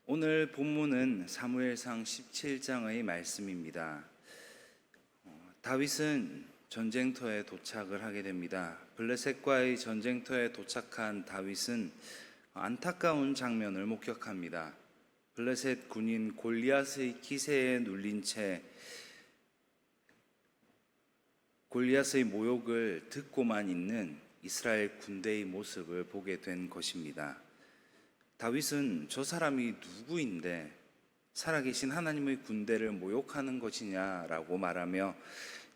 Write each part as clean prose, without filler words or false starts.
오늘 본문은 사무엘상 17장의 말씀입니다. 다윗은 전쟁터에 도착을 하게 됩니다. 블레셋과의 전쟁터에 도착한 다윗은 안타까운 장면을 목격합니다. 블레셋 군인 골리앗의 기세에 눌린 채 골리앗의 모욕을 듣고만 있는 이스라엘 군대의 모습을 보게 된 것입니다. 다윗은 저 사람이 누구인데 살아계신 하나님의 군대를 모욕하는 것이냐라고 말하며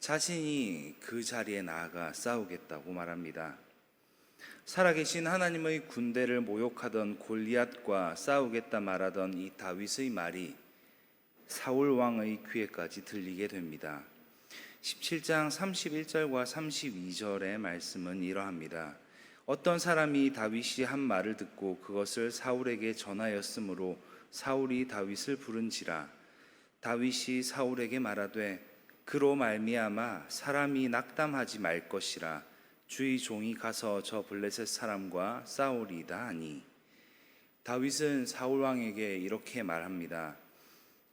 자신이 그 자리에 나아가 싸우겠다고 말합니다. 살아계신 하나님의 군대를 모욕하던 골리앗과 싸우겠다 말하던 이 다윗의 말이 사울 왕의 귀에까지 들리게 됩니다. 17장 31절과 32절의 말씀은 이러합니다. 어떤 사람이 다윗이 한 말을 듣고 그것을 사울에게 전하였으므로 사울이 다윗을 부른지라. 다윗이 사울에게 말하되 그로 말미암아 사람이 낙담하지 말 것이라. 주의 종이 가서 저 블레셋 사람과 싸우리이다 하니. 다윗은 사울 왕에게 이렇게 말합니다.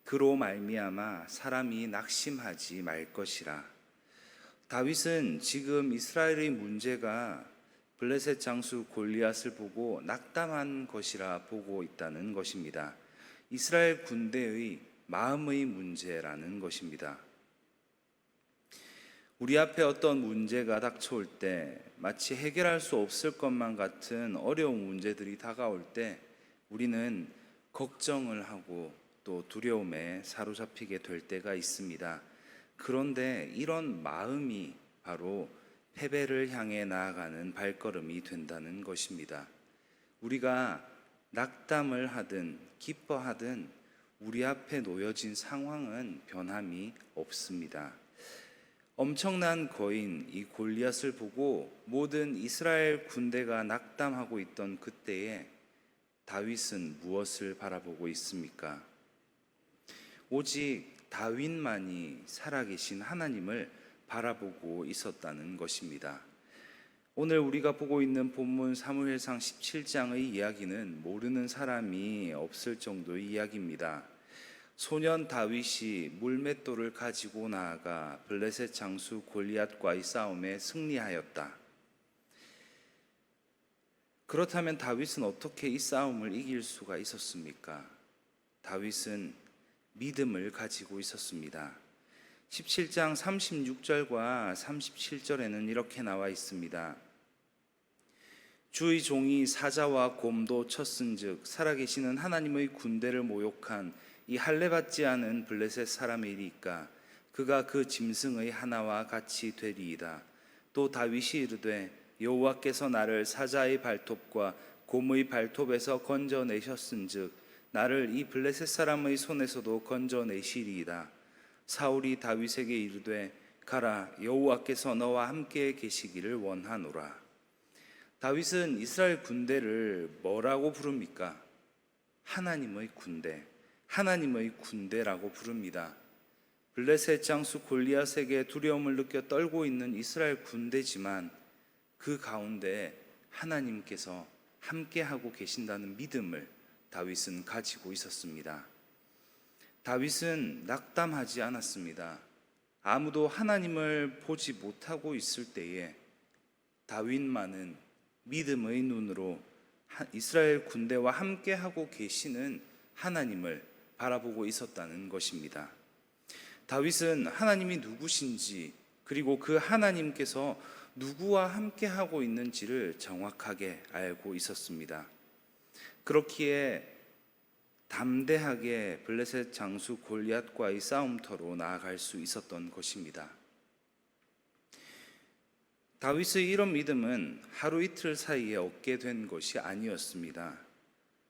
그로 말미암아 사람이 낙심하지 말 것이라. 다윗은 지금 이스라엘의 문제가 블레셋 장수 골리앗을 보고 낙담한 것이라 보고 있다는 것입니다. 이스라엘 군대의 마음의 문제라는 것입니다. 우리 앞에 어떤 문제가 닥쳐올 때 마치 해결할 수 없을 것만 같은 어려운 문제들이 다가올 때 우리는 걱정을 하고 또 두려움에 사로잡히게 될 때가 있습니다. 그런데 이런 마음이 바로 패배를 향해 나아가는 발걸음이 된다는 것입니다. 우리가 낙담을 하든 기뻐하든 우리 앞에 놓여진 상황은 변함이 없습니다. 엄청난 거인 이 골리앗을 보고 모든 이스라엘 군대가 낙담하고 있던 그때에 다윗은 무엇을 바라보고 있습니까? 오직 다윗만이 살아계신 하나님을 바라보고 있었다는 것입니다. 오늘 우리가 보고 있는 본문 사무엘상 17장의 이야기는 모르는 사람이 없을 정도의 이야기입니다. 소년 다윗이 물맷돌을 가지고 나아가 블레셋 장수 골리앗과의 싸움에 승리하였다. 그렇다면 다윗은 어떻게 이 싸움을 이길 수가 있었습니까? 다윗은 믿음을 가지고 있었습니다. 17장 36절과 37절에는 이렇게 나와 있습니다. 주의 종이 사자와 곰도 쳤은즉 살아계시는 하나님의 군대를 모욕한 이 할례받지 않은 블레셋 사람이리까 그가 그 짐승의 하나와 같이 되리이다. 또 다윗이 이르되 여호와께서 나를 사자의 발톱과 곰의 발톱에서 건져내셨은즉 나를 이 블레셋 사람의 손에서도 건져내시리이다. 사울이 다윗에게 이르되 가라 여호와께서 너와 함께 계시기를 원하노라. 다윗은 이스라엘 군대를 뭐라고 부릅니까? 하나님의 군대, 하나님의 군대라고 부릅니다. 블레셋 장수 골리앗에게 두려움을 느껴 떨고 있는 이스라엘 군대지만 그 가운데 하나님께서 함께하고 계신다는 믿음을 다윗은 가지고 있었습니다. 다윗은 낙담하지 않았습니다. 아무도 하나님을 보지 못하고 있을 때에 다윗만은 믿음의 눈으로 이스라엘 군대와 함께하고 계시는 하나님을 바라보고 있었다는 것입니다. 다윗은 하나님이 누구신지 그리고 그 하나님께서 누구와 함께하고 있는지를 정확하게 알고 있었습니다. 그렇기에 담대하게 블레셋 장수 골리앗과의 싸움터로 나아갈 수 있었던 것입니다. 다윗의 이런 믿음은 하루 이틀 사이에 얻게 된 것이 아니었습니다.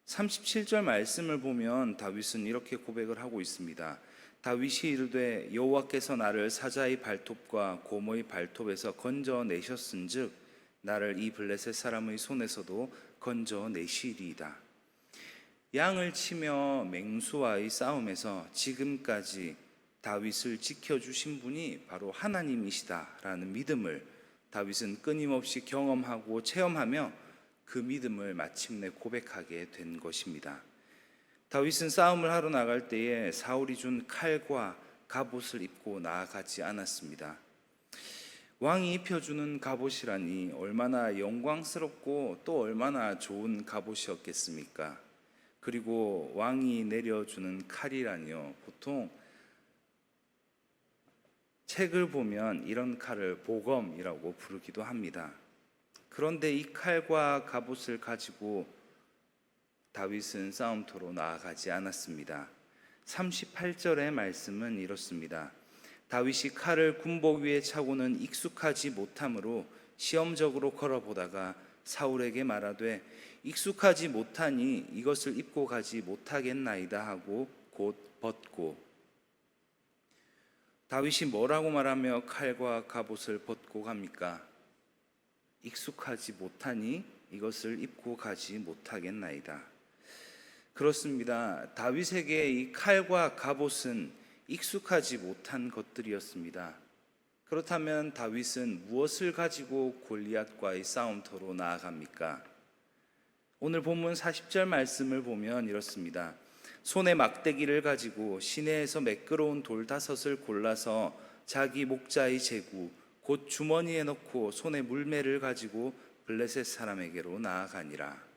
37절 말씀을 보면 다윗은 이렇게 고백을 하고 있습니다. 다윗이 이르되 여호와께서 나를 사자의 발톱과 곰의 발톱에서 건져내셨은즉 나를 이 블레셋 사람의 손에서도 건져내시리이다. 양을 치며 맹수와의 싸움에서 지금까지 다윗을 지켜주신 분이 바로 하나님이시다라는 믿음을 다윗은 끊임없이 경험하고 체험하며 그 믿음을 마침내 고백하게 된 것입니다. 다윗은 싸움을 하러 나갈 때에 사울이 준 칼과 갑옷을 입고 나아가지 않았습니다. 왕이 입혀주는 갑옷이라니 얼마나 영광스럽고 또 얼마나 좋은 갑옷이었겠습니까? 그리고 왕이 내려주는 칼이라니요, 보통 책을 보면 이런 칼을 보검이라고 부르기도 합니다. 그런데 이 칼과 갑옷을 가지고 다윗은 싸움터로 나아가지 않았습니다. 38절의 말씀은 이렇습니다. 다윗이 칼을 군복 위에 차고는 익숙하지 못하므로 시험적으로 걸어보다가 사울에게 말하되 익숙하지 못하니 이것을 입고 가지 못하겠나이다 하고 곧 벗고. 다윗이 뭐라고 말하며 칼과 갑옷을 벗고 갑니까? 익숙하지 못하니 이것을 입고 가지 못하겠나이다. 그렇습니다. 다윗에게 이 칼과 갑옷은 익숙하지 못한 것들이었습니다. 그렇다면 다윗은 무엇을 가지고 골리앗과의 싸움터로 나아갑니까? 오늘 본문 40절 말씀을 보면 이렇습니다. 손에 막대기를 가지고 시내에서 매끄러운 돌 5을 골라서 자기 목자의 제구 곧 주머니에 넣고 손에 물매를 가지고 블레셋 사람에게로 나아가니라.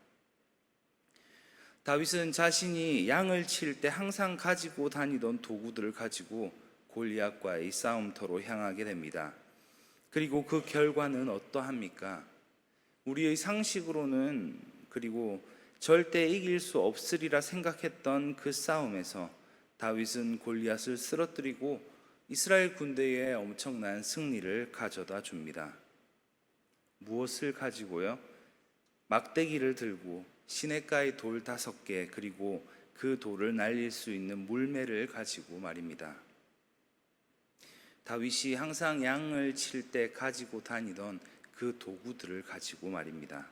다윗은 자신이 양을 칠 때 항상 가지고 다니던 도구들을 가지고 골리앗과의 싸움터로 향하게 됩니다. 그리고 그 결과는 어떠합니까? 우리의 상식으로는 그리고 절대 이길 수 없으리라 생각했던 그 싸움에서 다윗은 골리앗을 쓰러뜨리고 이스라엘 군대에 엄청난 승리를 가져다 줍니다. 무엇을 가지고요? 막대기를 들고 시냇가의 돌 5개 그리고 그 돌을 날릴 수 있는 물매를 가지고 말입니다. 다윗이 항상 양을 칠 때 가지고 다니던 그 도구들을 가지고 말입니다.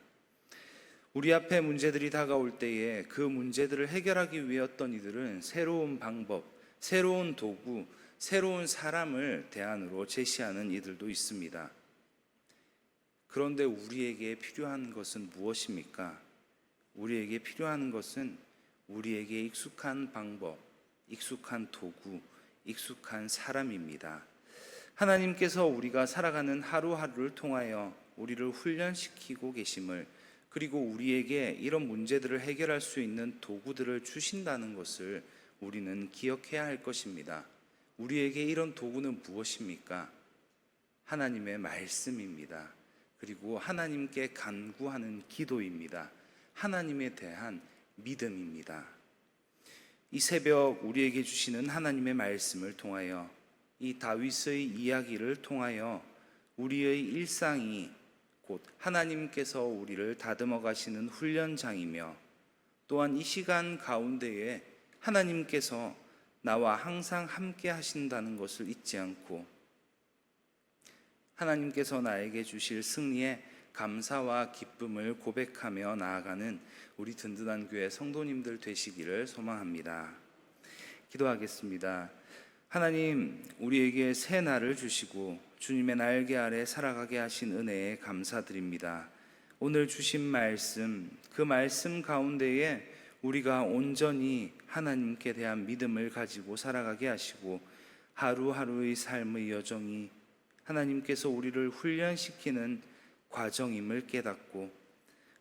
우리 앞에 문제들이 다가올 때에 그 문제들을 해결하기 위해 어떤 이들은 새로운 방법, 새로운 도구, 새로운 사람을 대안으로 제시하는 이들도 있습니다. 그런데 우리에게 필요한 것은 무엇입니까? 우리에게 필요한 것은 우리에게 익숙한 방법, 익숙한 도구, 익숙한 사람입니다. 하나님께서 우리가 살아가는 하루하루를 통하여 우리를 훈련시키고 계심을, 그리고 우리에게 이런 문제들을 해결할 수 있는 도구들을 주신다는 것을 우리는 기억해야 할 것입니다. 우리에게 이런 도구는 무엇입니까? 하나님의 말씀입니다. 그리고 하나님께 간구하는 기도입니다. 하나님에 대한 믿음입니다. 이 새벽 우리에게 주시는 하나님의 말씀을 통하여, 이 다윗의 이야기를 통하여 우리의 일상이 곧 하나님께서 우리를 다듬어 가시는 훈련장이며, 또한 이 시간 가운데에 하나님께서 나와 항상 함께 하신다는 것을 잊지 않고 하나님께서 나에게 주실 승리에 감사와 기쁨을 고백하며 나아가는 우리 든든한 교회 성도님들 되시기를 소망합니다. 기도하겠습니다. 하나님, 우리에게 새 날을 주시고 주님의 날개 아래 살아가게 하신 은혜에 감사드립니다. 오늘 주신 말씀, 그 말씀 가운데에 우리가 온전히 하나님께 대한 믿음을 가지고 살아가게 하시고 하루하루의 삶의 여정이 하나님께서 우리를 훈련시키는 과정임을 깨닫고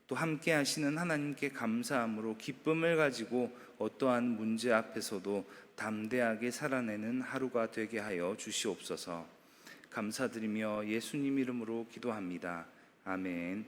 또 함께 하시는 하나님께 감사함으로 기쁨을 가지고 어떠한 문제 앞에서도 담대하게 살아내는 하루가 되게 하여 주시옵소서. 감사드리며 예수님 이름으로 기도합니다. 아멘.